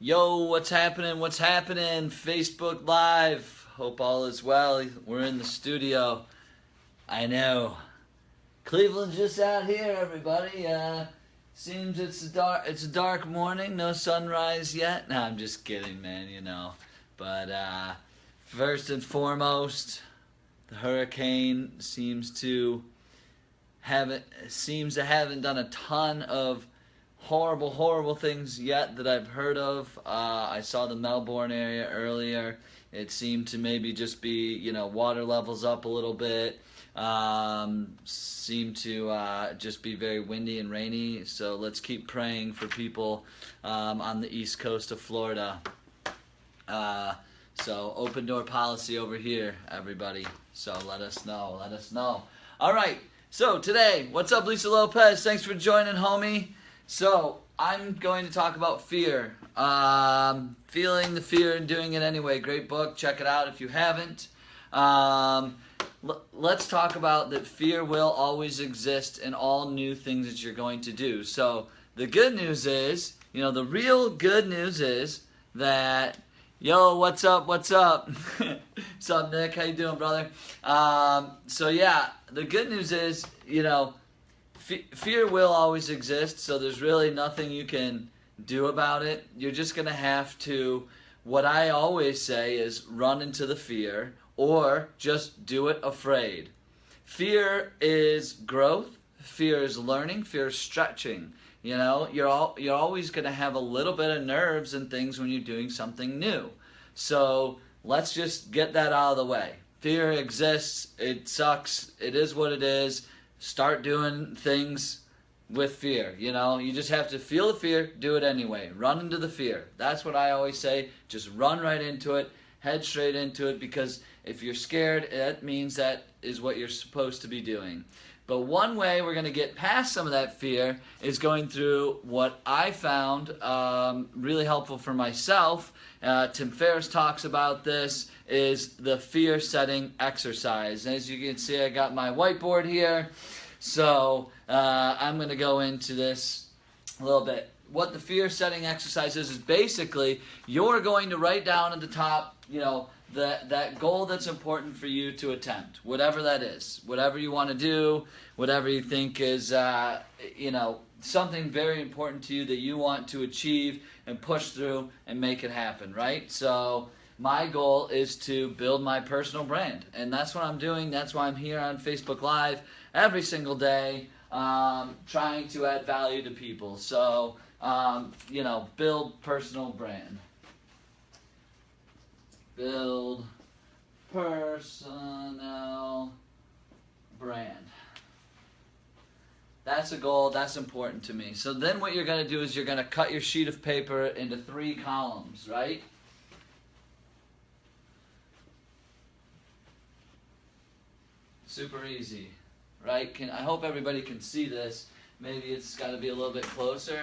Yo, what's happening? What's happening? Facebook Live. Hope all is well. We're in the studio. I know. Cleveland's just out here, everybody. Seems it's a dark morning. No sunrise yet. No, I'm just kidding, man. But first and foremost, the hurricane seems to haven't done a ton of horrible things yet that I've heard of. I saw the Melbourne area earlier. It seemed to maybe just be, water levels up a little bit. Seemed to just be very windy and rainy. So let's keep praying for people on the east coast of Florida. So open door policy over here, everybody. So let us know. All right. So today, what's up, Lisa Lopez? Thanks for joining, homie. So I'm going to talk about fear. Feeling the fear and doing it anyway. Great book. Check it out if you haven't. Let's talk about that fear will always exist in all new things that you're going to do. So the good news is, the real good news is that, yo, what's up? What's up, Nick? How you doing, brother? So yeah, the good news is, fear will always exist, so there's really nothing you can do about it. You're just going to have to, what I always say is run into the fear or just do it afraid. Fear is growth, fear is learning, fear is stretching. You're always going to have a little bit of nerves and things when you're doing something new. So let's just get that out of the way. Fear exists, it sucks, it is what it is. Start doing things with fear, You just have to feel the fear, do it anyway. Run into the fear. That's what I always say. Just run right into it, head straight into it, because if you're scared, that means that is what you're supposed to be doing. But one way we're going to get past some of that fear is going through what I found really helpful for myself. Tim Ferriss talks about this, is the fear setting exercise. As you can see, I got my whiteboard here. So I'm going to go into this a little bit. What the fear setting exercise is basically you're going to write down at the top, that goal that's important for you to attempt, whatever that is, whatever you want to do, whatever you think is, something very important to you that you want to achieve and push through and make it happen, right? So my goal is to build my personal brand, and that's what I'm doing. That's why I'm here on Facebook Live every single day, trying to add value to people. So, build personal brand. Build personal brand. That's a goal. That's important to me. So then what you're going to do is you're going to cut your sheet of paper into 3 columns, right? Super easy, right? I hope everybody can see this. Maybe it's got to be a little bit closer.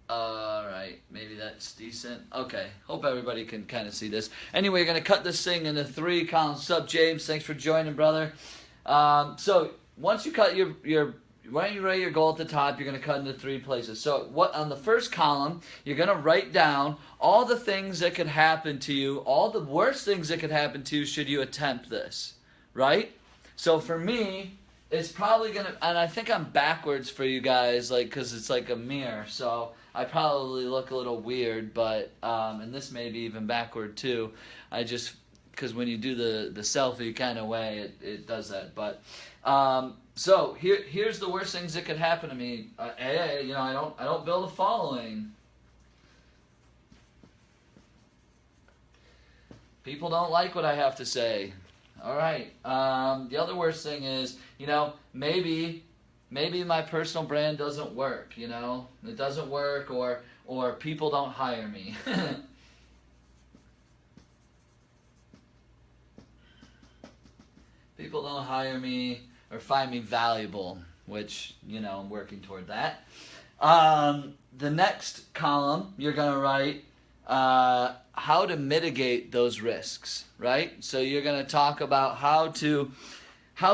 Alright, maybe that's decent. Okay, hope everybody can kind of see this. Anyway, you're going to cut this thing into 3 columns. What's up, James? Thanks for joining, brother. So once you cut when you write your goal at the top, you're going to cut into 3 places. So on the first column, you're going to write down all the things that could happen to you, all the worst things that could happen to you should you attempt this, right? So for me, it's probably going to, and I think I'm backwards for you guys, because it's like a mirror, so I probably look a little weird, but, and this may be even backward too. Because when you do the selfie kind of way, it does that. But so here's the worst things that could happen to me. I don't build a following. People don't like what I have to say. All right. The other worst thing is, maybe my personal brand doesn't work. It doesn't work, or people don't hire me. People don't hire me or find me valuable, which, I'm working toward that. The next column, you're going to write how to mitigate those risks, right? So you're going to talk about how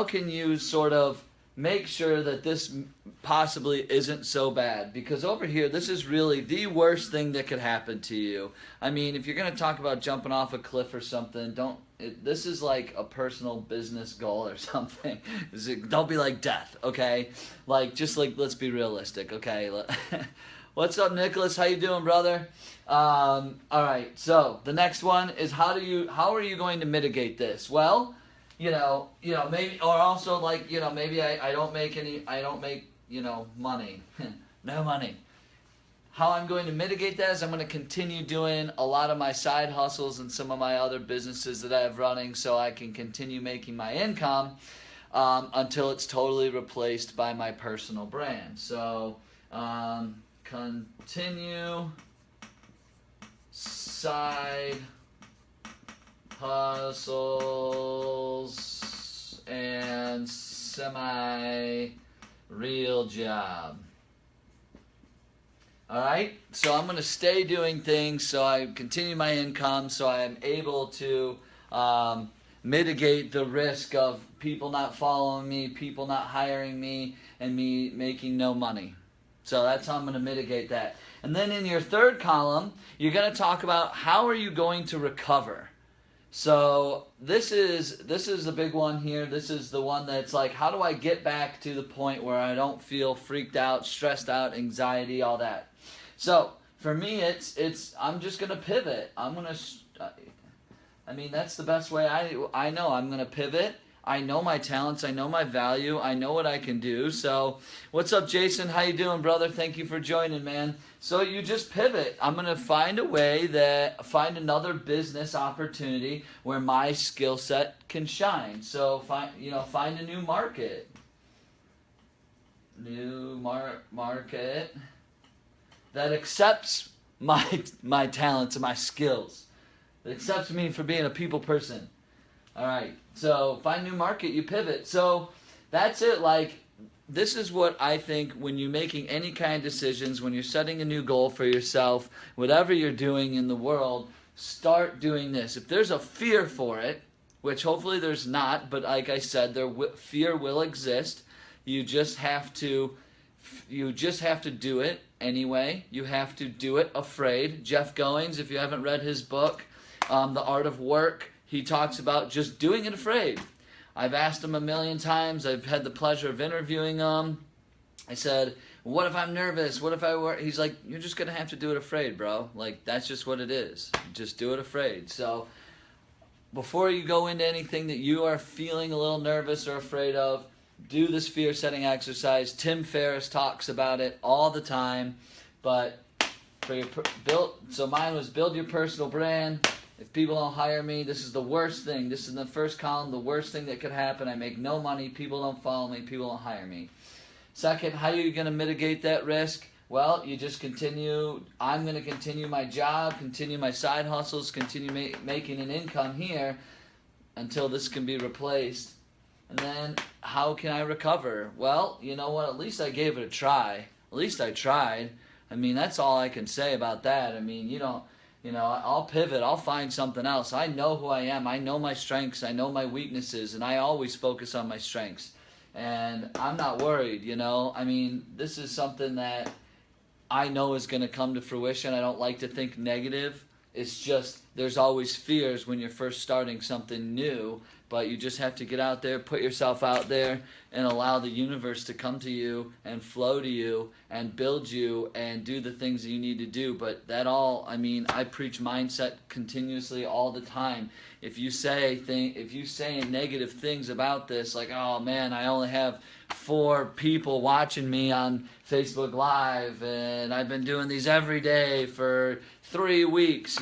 can you sort of make sure that this possibly isn't so bad, because over here this is really the worst thing that could happen to you. I mean, if you're going to talk about jumping off a cliff or something, this is like a personal business goal or something. Don't be like death, okay? Like, just like, let's be realistic, okay? What's up, Nicholas? How you doing, brother? All right, so the next one is how are you going to mitigate this? Well, maybe, or also like, maybe I don't make money. No money. How I'm going to mitigate that is I'm going to continue doing a lot of my side hustles and some of my other businesses that I have running, so I can continue making my income until it's totally replaced by my personal brand. So, continue side hustles and semi-real job. Alright, so I'm going to stay doing things so I continue my income, so I am able to mitigate the risk of people not following me, people not hiring me, and me making no money. So that's how I'm going to mitigate that. And then in your third column, you're going to talk about how are you going to recover. So this is the big one here. This is the one that's like, how do I get back to the point where I don't feel freaked out, stressed out, anxiety, all that. So for me, I'm just going to pivot. That's the best way I know. I'm going to pivot. I know my talents. I know my value. I know what I can do. So what's up, Jason? How you doing, brother? Thank you for joining, man. So you just pivot. I'm going to find another business opportunity where my skill set can shine. So find a new market. Market that accepts my talents and my skills. That accepts me for being a people person. All right, so find a new market, you pivot. So that's it. Like, this is what I think when you're making any kind of decisions, when you're setting a new goal for yourself, whatever you're doing in the world, start doing this. If there's a fear for it, which hopefully there's not, but like I said, fear will exist. You just have to do it anyway. You have to do it afraid. Jeff Goings, if you haven't read his book, The Art of Work, he talks about just doing it afraid. I've asked him a million times. I've had the pleasure of interviewing him. I said, what if I'm nervous? What if I work? He's like, you're just going to have to do it afraid, bro. Like, that's just what it is. Just do it afraid. So before you go into anything that you are feeling a little nervous or afraid of, do this fear setting exercise. Tim Ferriss talks about it all the time. But so mine was build your personal brand. If people don't hire me, this is the worst thing. This is in the first column, the worst thing that could happen. I make no money. People don't follow me. People don't hire me. Second, how are you going to mitigate that risk? Well, you just continue. I'm going to continue my job, continue my side hustles, continue making an income here until this can be replaced. And then how can I recover? Well, you know what? At least I gave it a try. At least I tried. I mean, that's all I can say about that. I mean, I'll pivot. I'll find something else. I know who I am. I know my strengths. I know my weaknesses. And I always focus on my strengths. And I'm not worried, I mean, this is something that I know is going to come to fruition. I don't like to think negative. It's just there's always fears when you're first starting something new. But you just have to get out there, put yourself out there, and allow the universe to come to you and flow to you and build you and do the things that you need to do. But I preach mindset continuously all the time. If you say negative things about this, like, oh man, I only have 4 people watching me on Facebook Live, and I've been doing these every day for 3 weeks,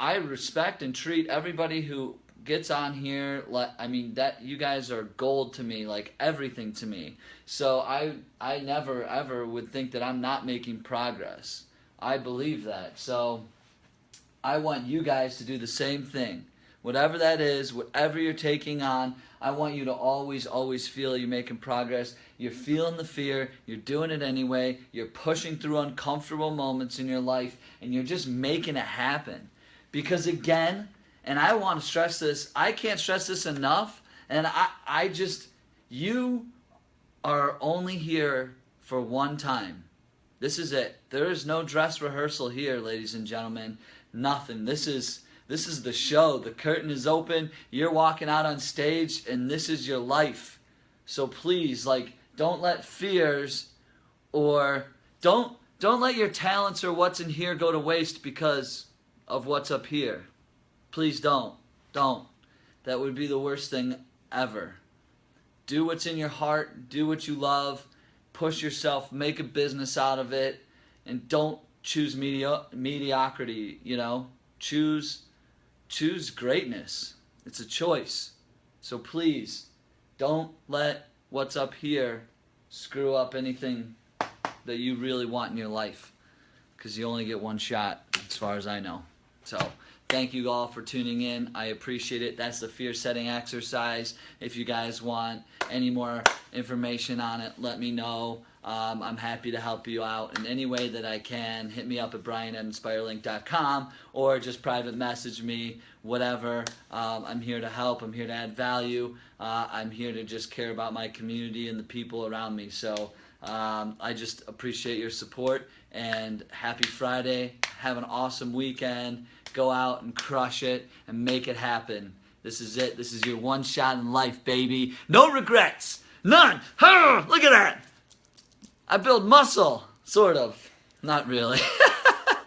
I respect and treat everybody who gets on here. That you guys are gold to me, like everything to me. So I never ever would think that I'm not making progress. I believe that. So I want you guys to do the same thing. Whatever that is, whatever you're taking on, I want you to always, always feel you're making progress. You're feeling the fear. You're doing it anyway. You're pushing through uncomfortable moments in your life, and you're just making it happen. Because again, And I want to stress this. I can't stress this enough. And you are only here for one time. This is it. There is no dress rehearsal here, ladies and gentlemen. Nothing. This is the show. The curtain is open. You're walking out on stage, and this is your life. So please, don't let fears or don't let your talents or what's in here go to waste because of what's up here. Please don't. Don't. That would be the worst thing ever. Do what's in your heart. Do what you love. Push yourself. Make a business out of it. And don't choose mediocrity, Choose greatness. It's a choice. So please, don't let what's up here screw up anything that you really want in your life. Because you only get one shot, as far as I know. So, thank you all for tuning in. I appreciate it. That's the fear setting exercise. If you guys want any more information on it, let me know. I'm happy to help you out in any way that I can. Hit me up at brian@inspirelink.com or just private message me, whatever. I'm here to help. I'm here to add value. I'm here to just care about my community and the people around me. So I just appreciate your support, and happy Friday. Have an awesome weekend. Go out and crush it and make it happen. This is it. This is your one shot in life, baby. No regrets. None. Look at that. I build muscle. Sort of. Not really.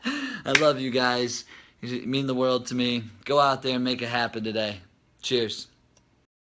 I love you guys. You mean the world to me. Go out there and make it happen today. Cheers.